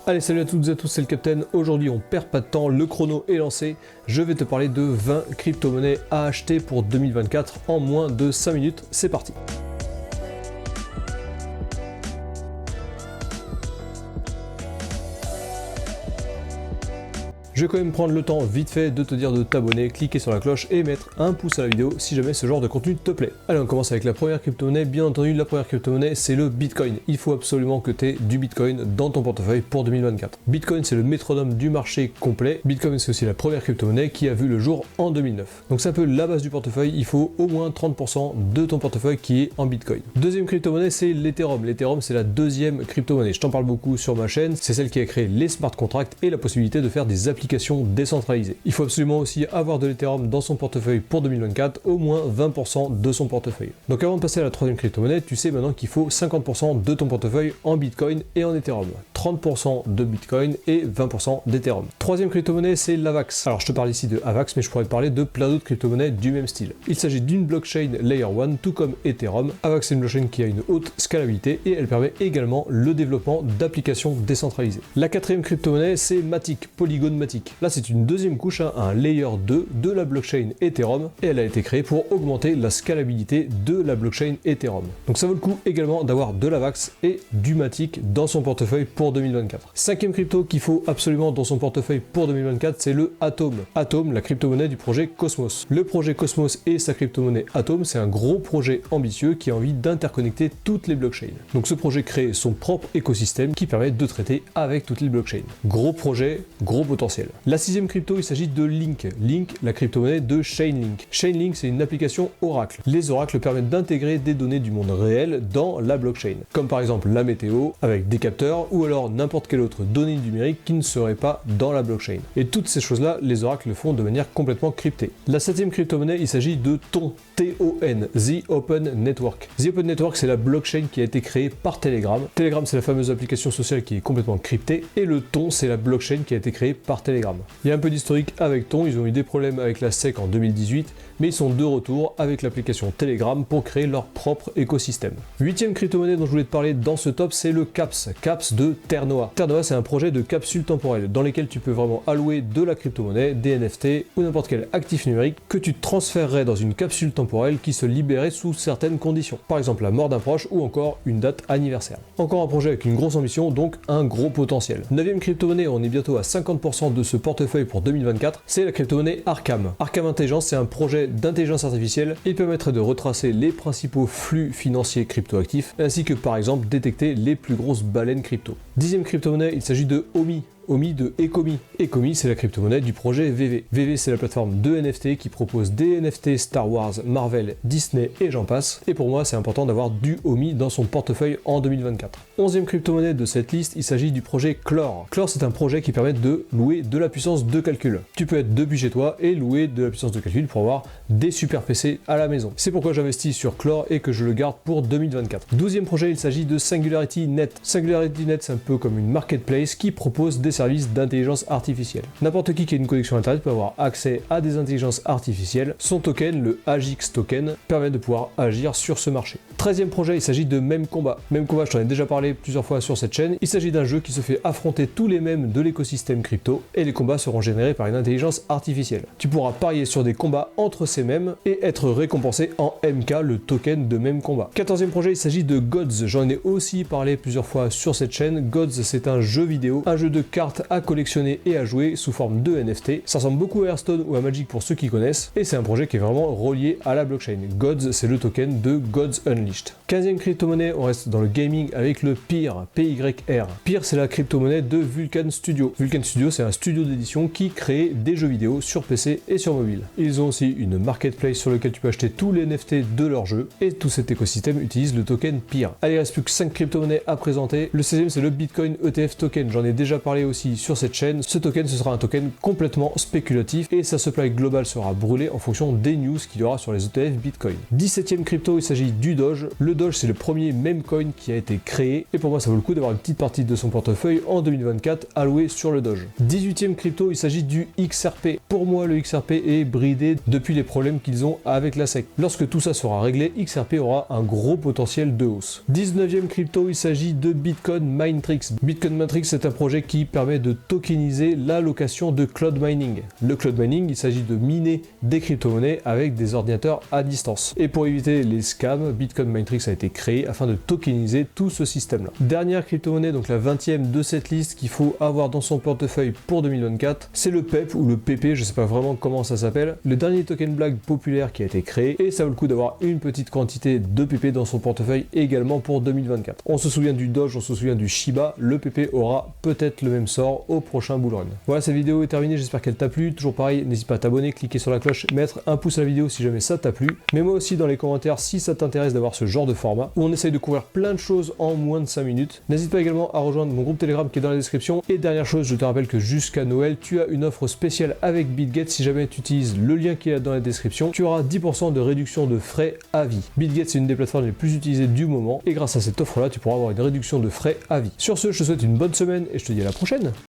Allez, salut à toutes et à tous, c'est le Captain. Aujourd'hui, on perd pas de temps, le chrono est lancé. Je vais te parler de 20 crypto-monnaies à acheter pour 2024 en moins de 5 minutes. C'est parti. Je vais quand même prendre le temps vite fait de te dire de t'abonner, cliquer sur la cloche et mettre un pouce à la vidéo si jamais ce genre de contenu te plaît. Allez, on commence avec la première crypto-monnaie. Bien entendu, la première crypto-monnaie, c'est le Bitcoin. Il faut absolument que tu aies du Bitcoin dans ton portefeuille pour 2024. Bitcoin, c'est le métronome du marché complet. Bitcoin, c'est aussi la première crypto-monnaie qui a vu le jour en 2009. Donc c'est un peu la base du portefeuille. Il faut au moins 30% de ton portefeuille qui est en Bitcoin. Deuxième crypto-monnaie, c'est l'Ethereum. L'Ethereum, c'est la deuxième crypto-monnaie. Je t'en parle beaucoup sur ma chaîne. C'est celle qui a créé les smart contracts et la possibilité de faire des applications décentralisées. Il faut absolument aussi avoir de l'Ethereum dans son portefeuille pour 2024, au moins 20% de son portefeuille. Donc avant de passer à la troisième crypto-monnaie, tu sais maintenant qu'il faut 50% de ton portefeuille en Bitcoin et en Ethereum. 30% de Bitcoin et 20% d'Ethereum. Troisième crypto-monnaie, c'est l'Avax. Alors je te parle ici de Avax, mais je pourrais te parler de plein d'autres crypto-monnaies du même style. Il s'agit d'une blockchain Layer 1, tout comme Ethereum. Avax, c'est une blockchain qui a une haute scalabilité et elle permet également le développement d'applications décentralisées. La quatrième crypto-monnaie, c'est Matic, Polygon Matic. Là, c'est une deuxième couche, un layer 2 de la blockchain Ethereum, et elle a été créée pour augmenter la scalabilité de la blockchain Ethereum. Donc ça vaut le coup également d'avoir de l'Avax et du Matic dans son portefeuille pour 2024. Cinquième crypto qu'il faut absolument dans son portefeuille pour 2024, c'est le Atom. Atom, la crypto-monnaie du projet Cosmos. Le projet Cosmos et sa crypto-monnaie Atom, c'est un gros projet ambitieux qui a envie d'interconnecter toutes les blockchains. Donc ce projet crée son propre écosystème qui permet de traiter avec toutes les blockchains. Gros projet, gros potentiel. La sixième crypto, il s'agit de Link. Link, la crypto-monnaie de Chainlink. Chainlink, c'est une application Oracle. Les oracles permettent d'intégrer des données du monde réel dans la blockchain, comme par exemple la météo avec des capteurs ou alors n'importe quelle autre donnée numérique qui ne serait pas dans la blockchain. Et toutes ces choses-là, les oracles le font de manière complètement cryptée. La septième crypto-monnaie, il s'agit de TON. T-O-N, The Open Network. The Open Network, c'est la blockchain qui a été créée par Telegram. Telegram, c'est la fameuse application sociale qui est complètement cryptée. Et le TON, c'est la blockchain qui a été créée par Telegram. Il y a un peu d'historique avec TON, ils ont eu des problèmes avec la SEC en 2018, mais ils sont de retour avec l'application Telegram pour créer leur propre écosystème. Huitième crypto-monnaie dont je voulais te parler dans ce top, c'est le CAPS. CAPS de Terre Noire. Terre Noire, c'est un projet de capsule temporelle dans lesquelles tu peux vraiment allouer de la crypto-monnaie, des NFT ou n'importe quel actif numérique que tu transférerais dans une capsule temporelle qui se libérait sous certaines conditions. Par exemple la mort d'un proche ou encore une date anniversaire. Encore un projet avec une grosse ambition, donc un gros potentiel. Neuvième crypto-monnaie, on est bientôt à 50% de ce portefeuille pour 2024, c'est la crypto-monnaie Arkham. Arkham Intelligence, c'est un projet d'intelligence artificielle. Il permettrait de retracer les principaux flux financiers cryptoactifs, ainsi que par exemple détecter les plus grosses baleines crypto. Dixième crypto-monnaie, il s'agit de Omi. Omi de Ecomi. Ecomi, c'est la crypto-monnaie du projet VV. VV, c'est la plateforme de NFT qui propose des NFT Star Wars, Marvel, Disney et j'en passe. Et pour moi, c'est important d'avoir du Omi dans son portefeuille en 2024. Onzième crypto-monnaie de cette liste, il s'agit du projet Clore. Clore, c'est un projet qui permet de louer de la puissance de calcul. Tu peux être depuis chez toi et louer de la puissance de calcul pour avoir des super PC à la maison. C'est pourquoi j'investis sur Clore et que je le garde pour 2024. Douzième projet, il s'agit de Singularity Net. Singularity Net, c'est un peu comme une marketplace qui propose des services d'intelligence artificielle. N'importe qui a une connexion internet peut avoir accès à des intelligences artificielles. Son token, le AGX token, permet de pouvoir agir sur ce marché. 13e projet, il s'agit de Meme Combat. Meme Combat, je t'en ai déjà parlé plusieurs fois sur cette chaîne. Il s'agit d'un jeu qui se fait affronter tous les mèmes de l'écosystème crypto et les combats seront générés par une intelligence artificielle. Tu pourras parier sur des combats entre ces mèmes et être récompensé en MK, le token de Meme Combat. 14e projet, il s'agit de Gods. J'en ai aussi parlé plusieurs fois sur cette chaîne. Gods, c'est un jeu vidéo, un jeu de cartes à collectionner et à jouer sous forme de NFT. Ça ressemble beaucoup à Hearthstone ou à Magic pour ceux qui connaissent et c'est un projet qui est vraiment relié à la blockchain. Gods, c'est le token de Gods Unleashed. 15e crypto-monnaie, on reste dans le gaming avec le PYR, P-Y-R. PYR, c'est la crypto-monnaie de Vulcan Studio. Vulcan Studio, c'est un studio d'édition qui crée des jeux vidéo sur PC et sur mobile. Ils ont aussi une marketplace sur laquelle tu peux acheter tous les NFT de leur jeu et tout cet écosystème utilise le token PYR. Allez, il reste plus que 5 crypto-monnaies à présenter. Le 16e, c'est le Bitcoin ETF token. J'en ai déjà parlé aussi aussi sur cette chaîne, ce token ce sera un token complètement spéculatif et sa supply globale sera brûlée en fonction des news qu'il y aura sur les ETF Bitcoin. 17e crypto, il s'agit du Doge. Le Doge c'est le premier meme coin qui a été créé et pour moi ça vaut le coup d'avoir une petite partie de son portefeuille en 2024 allouée sur le Doge. 18e crypto, il s'agit du XRP. Pour moi le XRP est bridé depuis les problèmes qu'ils ont avec la SEC. Lorsque tout ça sera réglé, XRP aura un gros potentiel de hausse. 19e crypto, il s'agit de Bitcoin Minetrix. Bitcoin Minetrix c'est un projet qui permet de tokeniser l'allocation de cloud mining. Le cloud mining, il s'agit de miner des crypto-monnaies avec des ordinateurs à distance. Et pour éviter les scams, Bitcoin Minetrix a été créé afin de tokeniser tout ce système-là. Dernière crypto-monnaie, donc la 20e de cette liste qu'il faut avoir dans son portefeuille pour 2024, c'est le PEP ou le PP, je sais pas vraiment comment ça s'appelle, le dernier token black populaire qui a été créé et ça vaut le coup d'avoir une petite quantité de PP dans son portefeuille également pour 2024. On se souvient du Doge, on se souvient du Shiba, le PP aura peut-être le même sort au prochain bull run. Voilà, cette vidéo est terminée, j'espère qu'elle t'a plu. Toujours pareil, n'hésite pas à t'abonner, cliquer sur la cloche, mettre un pouce à la vidéo si jamais ça t'a plu. Mets-moi aussi dans les commentaires si ça t'intéresse d'avoir ce genre de format où on essaye de couvrir plein de choses en moins de 5 minutes. N'hésite pas également à rejoindre mon groupe Telegram qui est dans la description. Et dernière chose, je te rappelle que jusqu'à Noël, tu as une offre spéciale avec BitGet. Si jamais tu utilises le lien qui est dans la description, tu auras 10% de réduction de frais à vie. BitGet, c'est une des plateformes les plus utilisées du moment et grâce à cette offre-là, tu pourras avoir une réduction de frais à vie. Sur ce, je te souhaite une bonne semaine et je te dis à la prochaine.